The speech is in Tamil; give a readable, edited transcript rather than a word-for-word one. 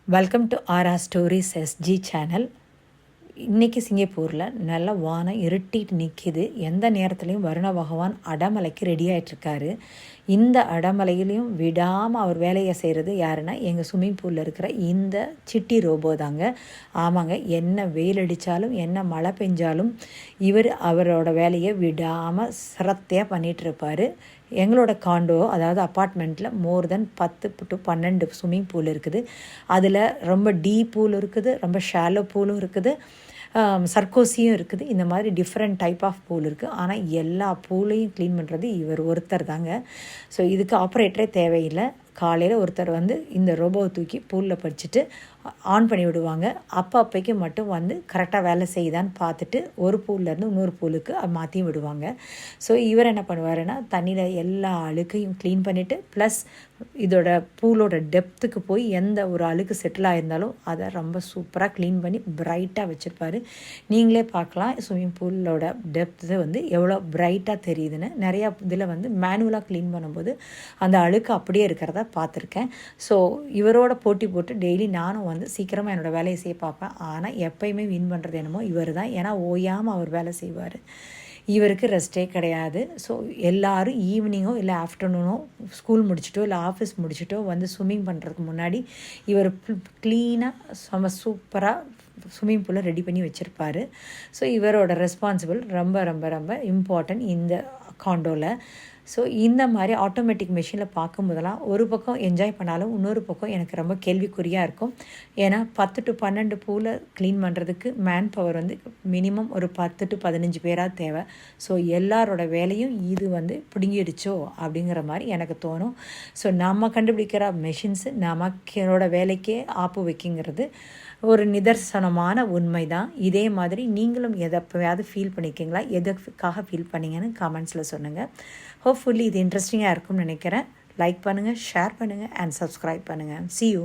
Welcome to RR stories SG channel. இன்றைக்கி சிங்கப்பூரில் நல்ல வானம் இருட்டிட்டு நிற்கிது. எந்த நேரத்துலையும் வருண பகவான் அடமலைக்கு ரெடி ஆகிட்டுருக்காரு. இந்த அடமலையிலையும் விடாமல் அவர் வேலையை செய்கிறது யாருன்னா எங்கள் ஸ்விம்மிங் பூலில் இருக்கிற இந்த சிட்டி ரோபோ தாங்க. ஆமாங்க, என்ன வெயில் அடித்தாலும் என்ன மழை பெஞ்சாலும் இவர் அவரோட வேலையை விடாமல் சிரத்தையாக பண்ணிகிட்ருப்பார். எங்களோட காண்டோ, அதாவது அப்பார்ட்மெண்ட்டில் மோர் தென் 10 to 12 ஸ்விம்மிங் பூல் இருக்குது. அதில் ரொம்ப டீப் பூல் இருக்குது, ரொம்ப ஷாலோ பூலும் இருக்குது, சர்க்கோசியும் இருக்குது. இந்த மாதிரி டிஃப்ரெண்ட் டைப் ஆஃப் பூல் இருக்குது. ஆனால் எல்லா பூலையும் க்ளீன் பண்ணுறது இவர் ஒருத்தர் தாங்க. ஸோ இதுக்கு ஆப்ரேட்டரே தேவையில்லை. காலையில் ஒருத்தர் வந்து இந்த ரோபோவை தூக்கி பூலில் படிச்சுட்டு ஆன் பண்ணி விடுவாங்க. அப்போக்கு மட்டும் வந்து கரெக்டாக வேலை செய்யுதான்னு பார்த்துட்டு ஒரு பூல்லேருந்து இன்னொரு பூலுக்கு மாற்றியும் விடுவாங்க. ஸோ இவர் என்ன பண்ணுவாருன்னா தண்ணியில் எல்லா அழுக்கையும் க்ளீன் பண்ணிவிட்டு ப்ளஸ் இதோட பூலோட டெப்த்துக்கு போய் எந்த ஒரு அழுக்கு செட்டில் ஆகிருந்தாலும் அதை ரொம்ப சூப்பராக க்ளீன் பண்ணி பிரைட்டாக வச்சுருப்பார். நீங்களே பார்க்கலாம் ஸ்விம்மிங் பூலோட டெப்த்து வந்து எவ்வளோ பிரைட்டாக தெரியுதுன்னு. நிறையா இதில் வந்து மேனுவலாக க்ளீன் பண்ணும்போது அந்த அழுக்கு அப்படியே இருக்கிறத பார்த்துருக்கேன். ஸோ இவரோட போட்டி போட்டு டெய்லி நானும் வந்து சீக்கிரமாக என்னோடய வேலையை செய்ய பார்ப்பேன். ஆனால் எப்பயுமே வின் பண்ணுறது என்னமோ இவர் தான். ஏன்னா ஓயாமல் அவர் வேலை செய்வார். இவருக்கு ரெஸ்ட்டே கிடையாது. ஸோ எல்லோரும் ஈவினிங்கோ இல்லை ஆஃப்டர்நூனோ ஸ்கூல் முடிச்சுட்டோ இல்லை ஆஃபீஸ் முடிச்சுட்டோ வந்து ஸ்விம்மிங் பண்ணுறதுக்கு முன்னாடி இவர் க்ளீனாக செம சூப்பராக ஸ்விம்மிங் பூலை ரெடி பண்ணி வச்சுருப்பார். ஸோ இவரோட ரெஸ்பான்சிபிள் ரொம்ப ரொம்ப ரொம்ப இம்பார்ட்டன்ட் இந்த காண்டோவில். ஸோ இந்த மாதிரி ஆட்டோமேட்டிக் மெஷினில் பார்க்கும்போதெல்லாம் ஒரு பக்கம் என்ஜாய் பண்ணாலும் இன்னொரு பக்கம் எனக்கு ரொம்ப கேள்விக்குறியாக இருக்கும். ஏன்னா 10 to 12 பூலை க்ளீன் பண்ணுறதுக்கு மேன் பவர் வந்து மினிமம் ஒரு 10 to 15 பேராக தேவை. ஸோ எல்லாரோட வேலையும் இது வந்து பிடுங்கிடுச்சோ அப்படிங்கிற மாதிரி எனக்கு தோணும். ஸோ நம்ம கண்டுபிடிக்கிற மெஷின்ஸு நமக்கோட வேலைக்கே ஆப்பு வைக்கிங்கிறது ஒரு நிதர்சனமான உண்மை தான். இதே மாதிரி நீங்களும் எப்போயாவது ஃபீல் பண்ணிக்கிங்களா? எதுக்காக ஃபீல் பண்ணிங்கன்னு கமெண்ட்ஸில் சொல்லுங்கள். ஹோப்ஃபுல்லி இது இன்ட்ரெஸ்டிங்காக இருக்கும்னு நினைக்கிறேன். லைக் பண்ணுங்கள், ஷேர் பண்ணுங்கள் அண்ட் சப்ஸ்கிரைப் பண்ணுங்கள். See you.